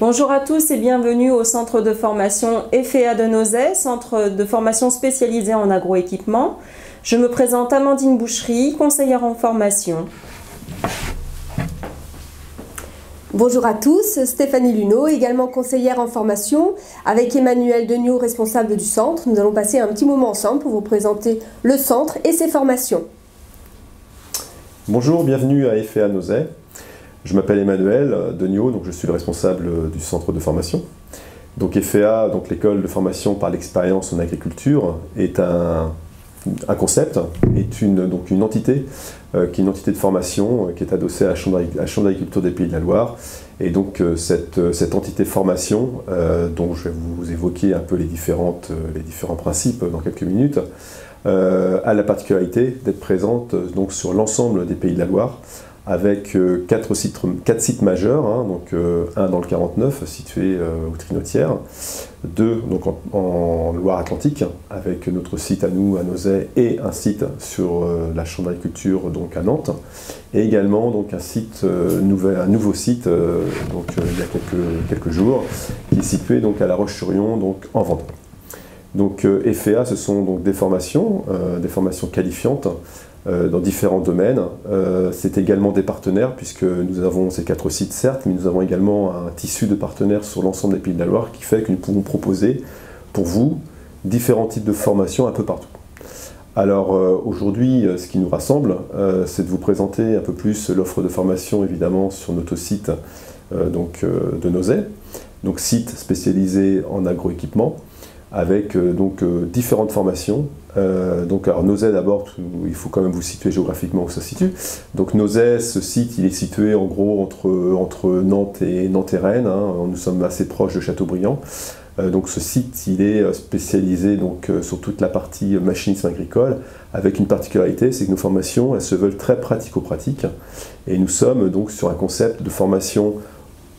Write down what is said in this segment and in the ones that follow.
Bonjour à tous et bienvenue au centre de formation EFEA de Nozay, centre de formation spécialisé en agroéquipement. Je me présente Amandine Boucherie, conseillère en formation. Bonjour à tous, Stéphanie Luneau, également conseillère en formation, avec Emmanuel Degnaud, responsable du centre. Nous allons passer un petit moment ensemble pour vous présenter le centre et ses formations. Bonjour, bienvenue à EFEA Nozay. Je m'appelle Emmanuel Degnaud, donc je suis le responsable du centre de formation. Donc EFEA, donc l'école de formation par l'expérience en agriculture, est un concept, est une entité qui est une entité de formation qui est adossée à la Chambre d'agriculture des Pays de la Loire. Et donc cette entité de formation, dont je vais vous évoquer un peu les différents principes dans quelques minutes, a la particularité d'être présente donc sur l'ensemble des Pays de la Loire, avec 4 sites majeurs, donc un dans le 49 situé au Trinotière, 2 donc en Loire-Atlantique avec notre site à nous à Nozay et un site sur la Chambre d'agriculture donc à Nantes, et également donc un nouveau site donc il y a quelques jours qui est situé donc à La Roche-sur-Yon donc en Vendée. Donc EFEA, ce sont donc des formations qualifiantes dans différents domaines. C'est également des partenaires, puisque nous avons ces 4 sites certes, mais nous avons également un tissu de partenaires sur l'ensemble des Pays de la Loire qui fait que nous pouvons proposer pour vous différents types de formations un peu partout. Alors aujourd'hui, ce qui nous rassemble, c'est de vous présenter un peu plus l'offre de formation évidemment sur notre site de Nozay, donc site spécialisé en agroéquipement, avec différentes formations. Alors Nozay d'abord, il faut quand même vous situer géographiquement où ça se situe. Donc Nozay, ce site, il est situé en gros entre Nantes et Rennes, nous sommes assez proches de Châteaubriand. Donc ce site, il est spécialisé sur toute la partie machinisme agricole, avec une particularité, c'est que nos formations, elles se veulent très pratico-pratiques, et nous sommes donc sur un concept de formation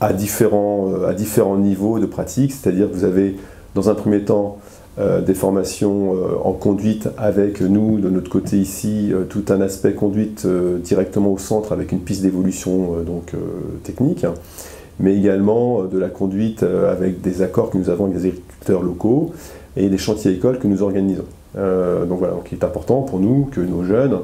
à différents niveaux de pratique, c'est-à-dire que vous avez dans un premier temps des formations en conduite avec nous, de notre côté ici, tout un aspect conduite directement au centre avec une piste d'évolution technique, mais également de la conduite avec des accords que nous avons avec des agriculteurs locaux et des chantiers écoles que nous organisons. Donc il est important pour nous que nos jeunes,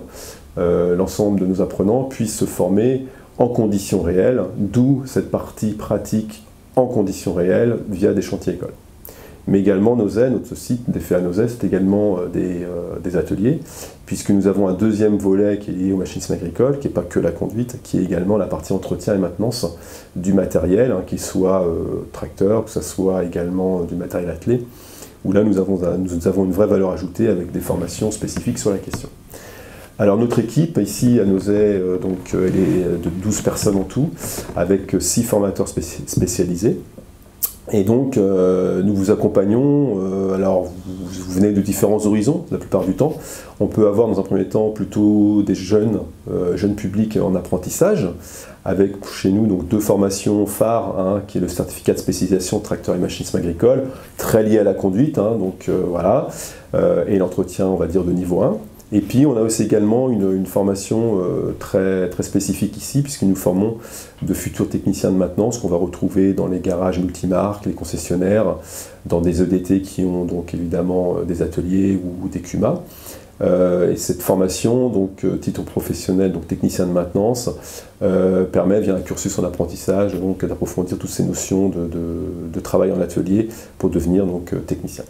l'ensemble de nos apprenants puissent se former en conditions réelles, d'où cette partie pratique en conditions réelles via des chantiers écoles. Mais également Nozay, notre site d'EFEA Nozay, c'est également des ateliers, puisque nous avons un deuxième volet qui est lié au machinisme agricole, qui n'est pas que la conduite, qui est également la partie entretien et maintenance du matériel, qu'il soit tracteur, que ce soit également du matériel attelé, où là nous avons une vraie valeur ajoutée avec des formations spécifiques sur la question. Alors notre équipe ici à Nozay, elle est de 12 personnes en tout, avec 6 formateurs spécialisés. Et donc, nous vous accompagnons, alors vous venez de différents horizons, la plupart du temps. On peut avoir dans un premier temps plutôt des jeunes publics en apprentissage, avec chez nous donc 2 formations phares, qui est le certificat de spécialisation tracteur et machinisme agricole, très lié à la conduite, et l'entretien, on va dire, de niveau 1. Et puis on a aussi également une formation très spécifique ici, puisque nous formons de futurs techniciens de maintenance qu'on va retrouver dans les garages multimarques, les concessionnaires, dans des EDT qui ont donc évidemment des ateliers ou des CUMA. Et cette formation, titre professionnel, donc technicien de maintenance, permet via un cursus en apprentissage d'approfondir toutes ces notions de travail en atelier pour devenir technicien.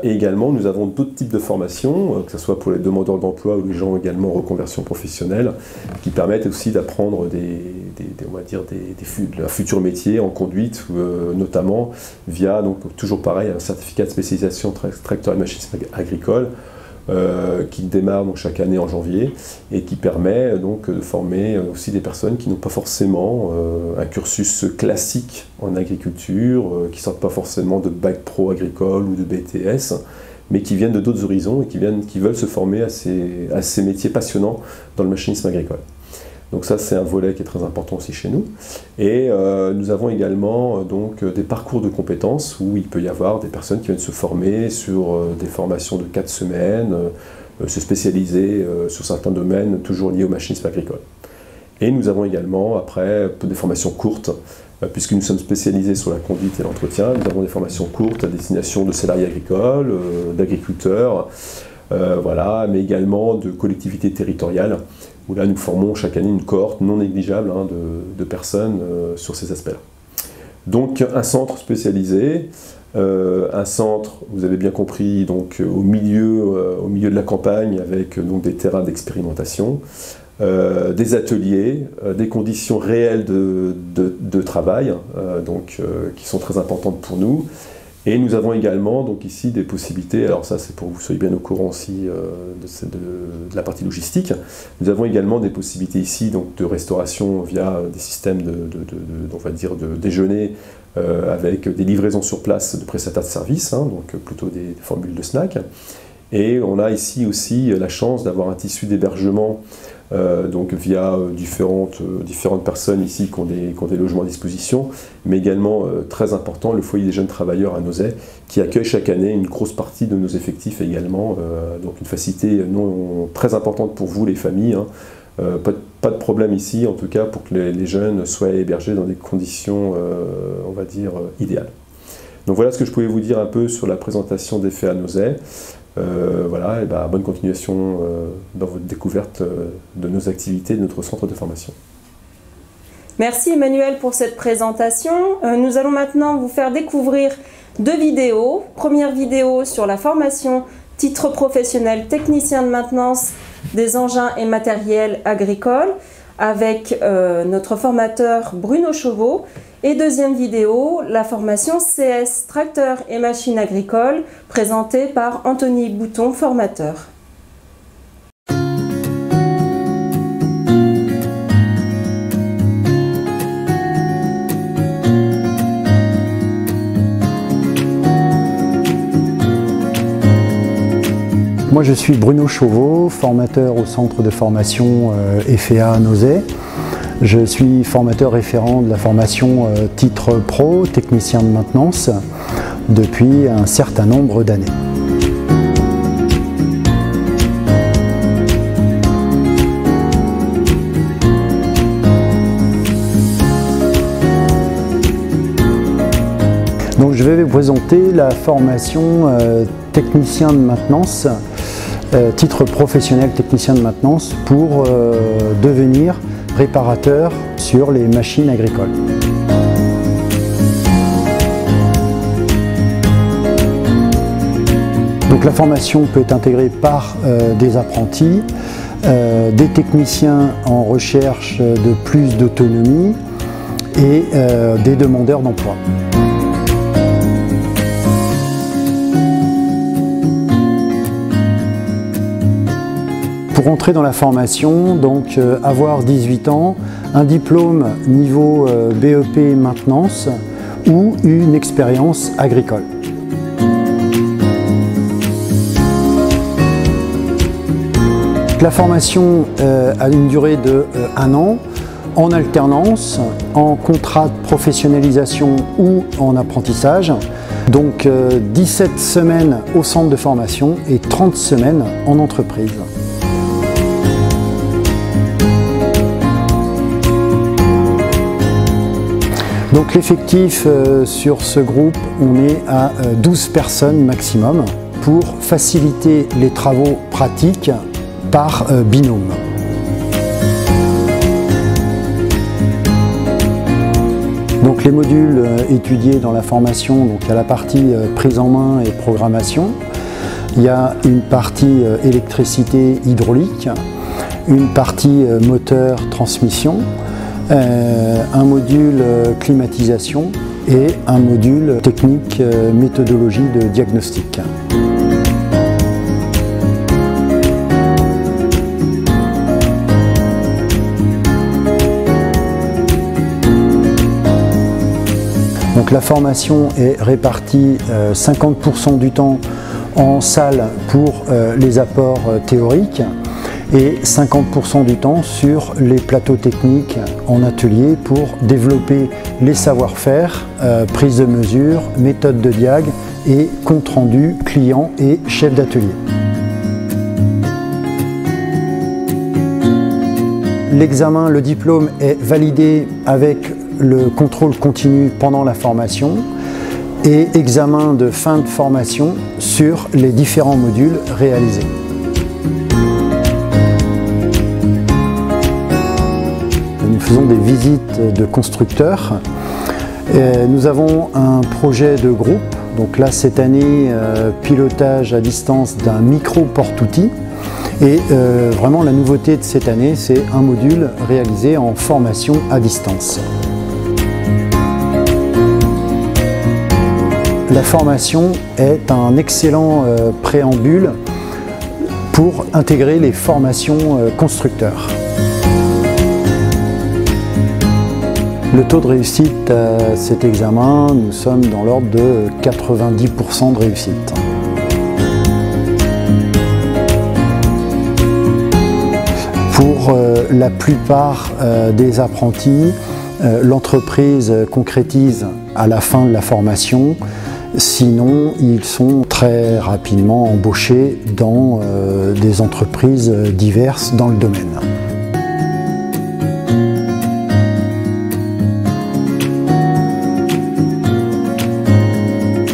Et également, nous avons d'autres types de formations, que ce soit pour les demandeurs d'emploi ou les gens également en reconversion professionnelle, qui permettent aussi d'apprendre un futur métier en conduite, notamment via, toujours pareil, un certificat de spécialisation tracteur et machinisme agricole, qui démarre chaque année en janvier et qui permet de former aussi des personnes qui n'ont pas forcément un cursus classique en agriculture, qui ne sortent pas forcément de bac pro agricole ou de BTS, mais qui viennent de d'autres horizons et qui veulent se former à ces métiers passionnants dans le machinisme agricole. Donc ça, c'est un volet qui est très important aussi chez nous. Et nous avons également des parcours de compétences où il peut y avoir des personnes qui viennent se former sur des formations de 4 semaines, se spécialiser sur certains domaines toujours liés au machinisme agricole. Et nous avons également, après, des formations courtes, puisque nous sommes spécialisés sur la conduite et l'entretien. Nous avons des formations courtes à destination de salariés agricoles, d'agriculteurs, voilà, mais également de collectivités territoriales, où là nous formons chaque année une cohorte non négligeable de personnes sur ces aspects-là. Donc un centre spécialisé, un centre, vous avez bien compris, donc, au milieu de la campagne, avec donc, des terrains d'expérimentation, des ateliers, des conditions réelles de travail, qui sont très importantes pour nous. Et nous avons également donc, ici des possibilités, alors ça c'est pour que vous soyez bien au courant aussi de la partie logistique, nous avons également des possibilités ici donc, de restauration via des systèmes on va dire de déjeuner avec des livraisons sur place de prestataires de services, donc plutôt des formules de snack. Et on a ici aussi la chance d'avoir un tissu d'hébergement donc via différentes personnes ici qui ont des logements à disposition, mais également très important, le foyer des jeunes travailleurs à Nozay, qui accueille chaque année une grosse partie de nos effectifs également, donc une facilité très importante pour vous les familles. Pas de problème ici, en tout cas, pour que les jeunes soient hébergés dans des conditions, on va dire, idéales. Donc voilà ce que je pouvais vous dire un peu sur la présentation des FEA Nozay. Voilà, et bonne continuation dans votre découverte de nos activités, de notre centre de formation. Merci Emmanuel pour cette présentation. Nous allons maintenant vous faire découvrir 2 vidéos. Première vidéo sur la formation titre professionnel technicien de maintenance des engins et matériels agricoles avec notre formateur Bruno Chauveau. Et deuxième vidéo, la formation CS tracteurs et machines agricoles présentée par Anthony Bouton, formateur. Moi je suis Bruno Chauveau, formateur au centre de formation FEA Nozay. Je suis formateur référent de la formation titre pro, technicien de maintenance, depuis un certain nombre d'années. Donc je vais vous présenter la formation technicien de maintenance, titre professionnel technicien de maintenance pour devenir réparateur sur les machines agricoles. Donc la formation peut être intégrée par des apprentis, des techniciens en recherche de plus d'autonomie et des demandeurs d'emploi. Pour entrer dans la formation, donc avoir 18 ans, un diplôme niveau BEP maintenance ou une expérience agricole. La formation a une durée de 1 an, en alternance, en contrat de professionnalisation ou en apprentissage. Donc 17 semaines au centre de formation et 30 semaines en entreprise. Donc l'effectif sur ce groupe, on est à 12 personnes maximum pour faciliter les travaux pratiques par binôme. Donc les modules étudiés dans la formation, donc il y a la partie prise en main et programmation, il y a une partie électricité hydraulique, une partie moteur transmission, un module climatisation et un module technique méthodologie de diagnostic. Donc la formation est répartie 50% du temps en salle pour les apports théoriques et 50% du temps sur les plateaux techniques en atelier pour développer les savoir-faire, prise de mesure, méthode de diag et compte-rendu client et chef d'atelier. l'examen, le diplôme est validé avec le contrôle continu pendant la formation et examen de fin de formation sur les différents modules réalisés. Nous faisons des visites de constructeurs. Nous avons un projet de groupe, donc là cette année pilotage à distance d'un micro-porte-outil. Et vraiment la nouveauté de cette année, c'est un module réalisé en formation à distance. La formation est un excellent préambule pour intégrer les formations constructeurs. Le taux de réussite à cet examen, nous sommes dans l'ordre de 90% de réussite. Pour la plupart des apprentis, l'entreprise concrétise à la fin de la formation, sinon ils sont très rapidement embauchés dans des entreprises diverses dans le domaine.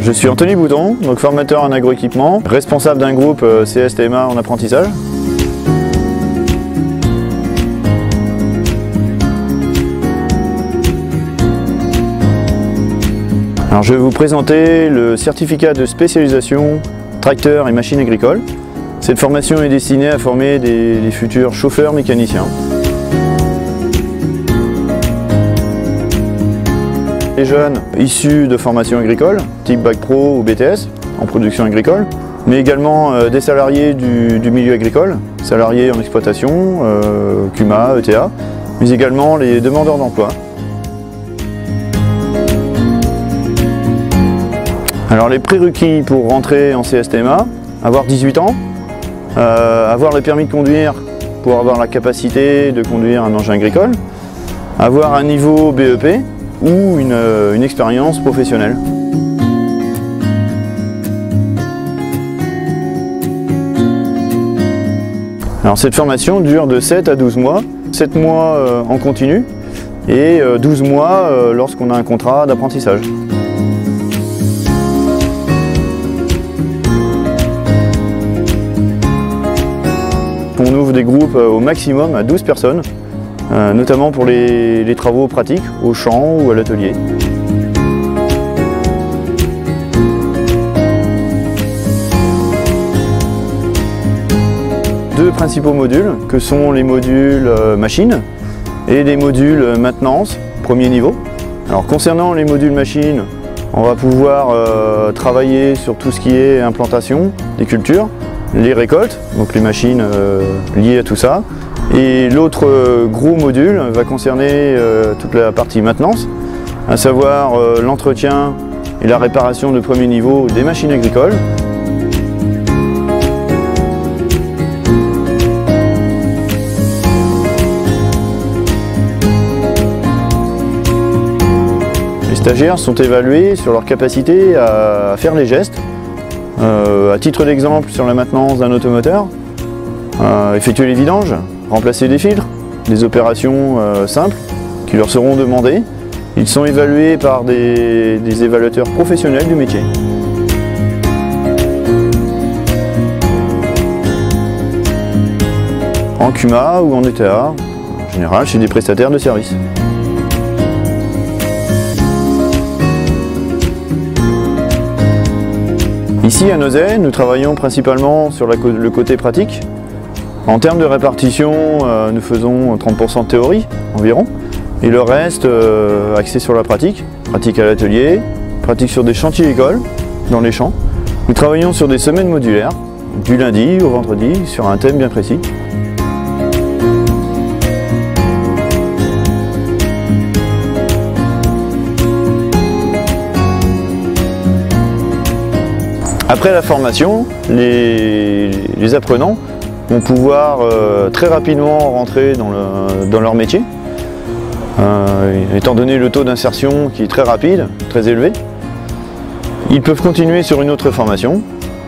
Je suis Anthony Bouton, donc formateur en agroéquipement, responsable d'un groupe CSTMA en apprentissage. Alors, je vais vous présenter le certificat de spécialisation tracteurs et machines agricoles. Cette formation est destinée à former les futurs chauffeurs mécaniciens. Les jeunes issus de formations agricoles, type Bac Pro ou BTS, en production agricole, mais également des salariés du milieu agricole, salariés en exploitation, CUMA, ETA, mais également les demandeurs d'emploi. Alors les prérequis pour rentrer en CSTMA, avoir 18 ans, avoir le permis de conduire pour avoir la capacité de conduire un engin agricole, avoir un niveau BEP ou une expérience professionnelle. Alors cette formation dure de 7 à 12 mois, 7 mois en continu et 12 mois lorsqu'on a un contrat d'apprentissage. On ouvre des groupes au maximum à 12 personnes, notamment pour les travaux pratiques, au champ ou à l'atelier. Deux principaux modules, que sont les modules machines et les modules maintenance, premier niveau. Alors concernant les modules machines, on va pouvoir travailler sur tout ce qui est implantation des cultures, les récoltes, donc les machines liées à tout ça. Et l'autre gros module va concerner toute la partie maintenance, à savoir l'entretien et la réparation de premier niveau des machines agricoles. Les stagiaires sont évalués sur leur capacité à faire les gestes. À titre d'exemple, sur la maintenance d'un automoteur, effectuer les vidanges, remplacer des filtres, des opérations simples qui leur seront demandées. Ils sont évalués par des évaluateurs professionnels du métier. En CUMA ou en ETA, en général chez des prestataires de services. Ici à Nozay, nous travaillons principalement sur le côté pratique. En termes de répartition, nous faisons 30% de théorie environ, et le reste axé sur la pratique. Pratique à l'atelier, pratique sur des chantiers écoles, dans les champs. Nous travaillons sur des semaines modulaires, du lundi au vendredi, sur un thème bien précis. Après la formation, les apprenants vont pouvoir très rapidement rentrer dans leur métier, étant donné le taux d'insertion qui est très rapide, très élevé. Ils peuvent continuer sur une autre formation,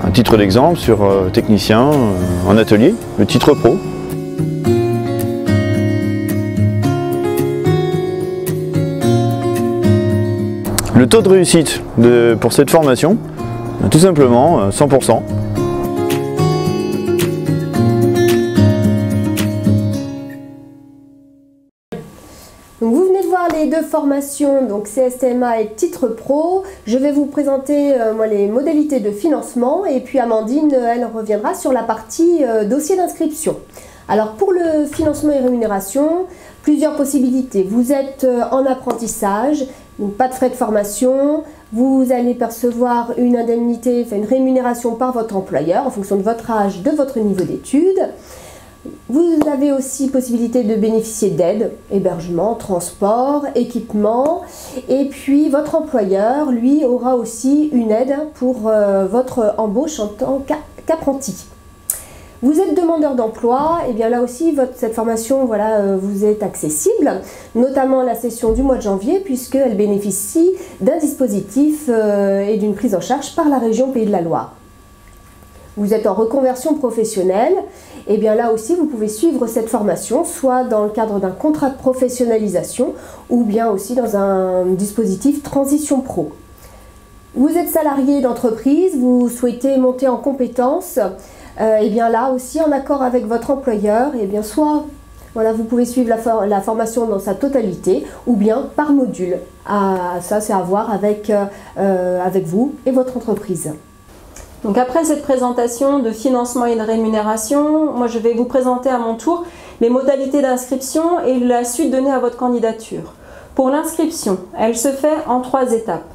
un titre d'exemple sur technicien en atelier, le titre pro. Le taux de réussite pour cette formation, tout simplement 100%. Donc vous venez de voir les deux formations, donc CSTMA et Titre Pro. Je vais vous présenter moi, les modalités de financement et puis Amandine, elle reviendra sur la partie dossier d'inscription. Alors pour le financement et rémunération, plusieurs possibilités. Vous êtes en apprentissage, donc pas de frais de formation, vous allez percevoir une indemnité, enfin une rémunération par votre employeur en fonction de votre âge, de votre niveau d'études. Vous avez aussi possibilité de bénéficier d'aide, hébergement, transport, équipement. Et puis votre employeur, lui, aura aussi une aide pour votre embauche en tant qu'apprenti. Vous êtes demandeur d'emploi, et bien là aussi, cette formation voilà, vous est accessible, notamment la session du mois de janvier, puisqu'elle bénéficie d'un dispositif et d'une prise en charge par la région Pays de la Loire. Vous êtes en reconversion professionnelle, et bien là aussi vous pouvez suivre cette formation, soit dans le cadre d'un contrat de professionnalisation, ou bien aussi dans un dispositif Transition Pro. Vous êtes salarié d'entreprise, vous souhaitez monter en compétences, et bien là aussi en accord avec votre employeur, et bien soit voilà, vous pouvez suivre la formation dans sa totalité, ou bien par module. Ça c'est à voir avec vous et votre entreprise. Donc après cette présentation de financement et de rémunération, moi je vais vous présenter à mon tour les modalités d'inscription et la suite donnée à votre candidature. Pour l'inscription, elle se fait en 3 étapes.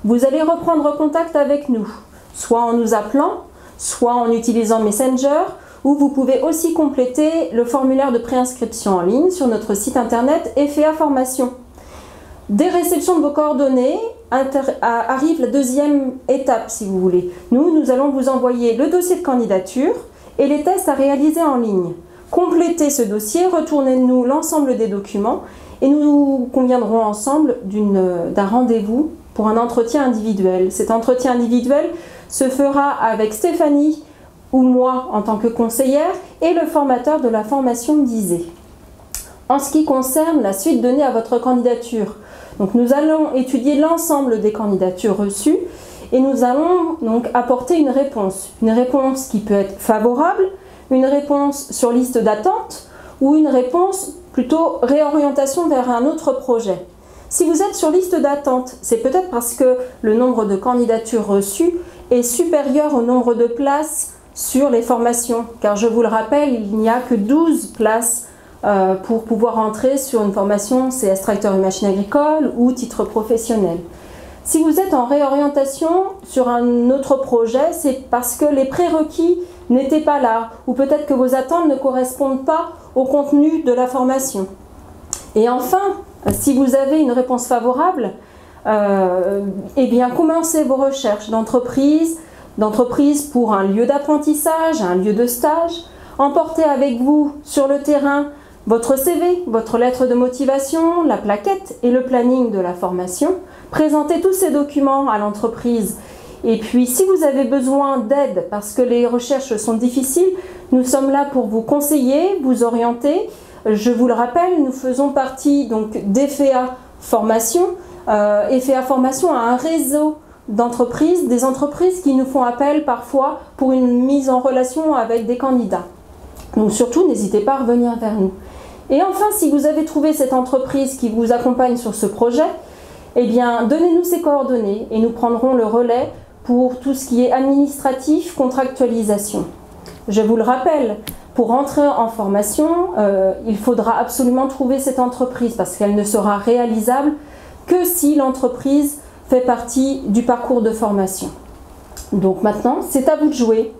Vous allez reprendre contact avec nous, soit en nous appelant, soit en utilisant Messenger, ou vous pouvez aussi compléter le formulaire de préinscription en ligne sur notre site internet FEA Formation. Dès réception de vos coordonnées, arrive la deuxième étape si vous voulez. Nous allons vous envoyer le dossier de candidature et les tests à réaliser en ligne. Complétez ce dossier, retournez-nous l'ensemble des documents et nous conviendrons ensemble d'un rendez-vous pour un entretien individuel. Cet entretien individuel se fera avec Stéphanie ou moi en tant que conseillère et le formateur de la formation d'ISE. En ce qui concerne la suite donnée à votre candidature, donc nous allons étudier l'ensemble des candidatures reçues et nous allons donc apporter une réponse qui peut être favorable, une réponse sur liste d'attente ou une réponse plutôt réorientation vers un autre projet. Si vous êtes sur liste d'attente, c'est peut-être parce que le nombre de candidatures reçues est supérieur au nombre de places sur les formations, car je vous le rappelle, il n'y a que 12 places pour pouvoir entrer sur une formation CS tracteur et machine agricole ou titre professionnel. Si vous êtes en réorientation sur un autre projet, c'est parce que les prérequis n'étaient pas là ou peut-être que vos attentes ne correspondent pas au contenu de la formation. Et enfin, si vous avez une réponse favorable, eh bien commencez vos recherches d'entreprise pour un lieu d'apprentissage, un lieu de stage. Emportez avec vous sur le terrain votre CV, votre lettre de motivation, la plaquette et le planning de la formation. Présentez tous ces documents à l'entreprise. Et puis, si vous avez besoin d'aide parce que les recherches sont difficiles, nous sommes là pour vous conseiller, vous orienter. Je vous le rappelle, nous faisons partie donc d'FEA Formation. FEA Formation a un réseau d'entreprises, des entreprises qui nous font appel parfois pour une mise en relation avec des candidats. Donc surtout, n'hésitez pas à revenir vers nous. Et enfin, si vous avez trouvé cette entreprise qui vous accompagne sur ce projet, eh bien, donnez-nous ses coordonnées et nous prendrons le relais pour tout ce qui est administratif, contractualisation. Je vous le rappelle, pour entrer en formation, il faudra absolument trouver cette entreprise parce qu'elle ne sera réalisable que si l'entreprise fait partie du parcours de formation. Donc maintenant, c'est à vous de jouer.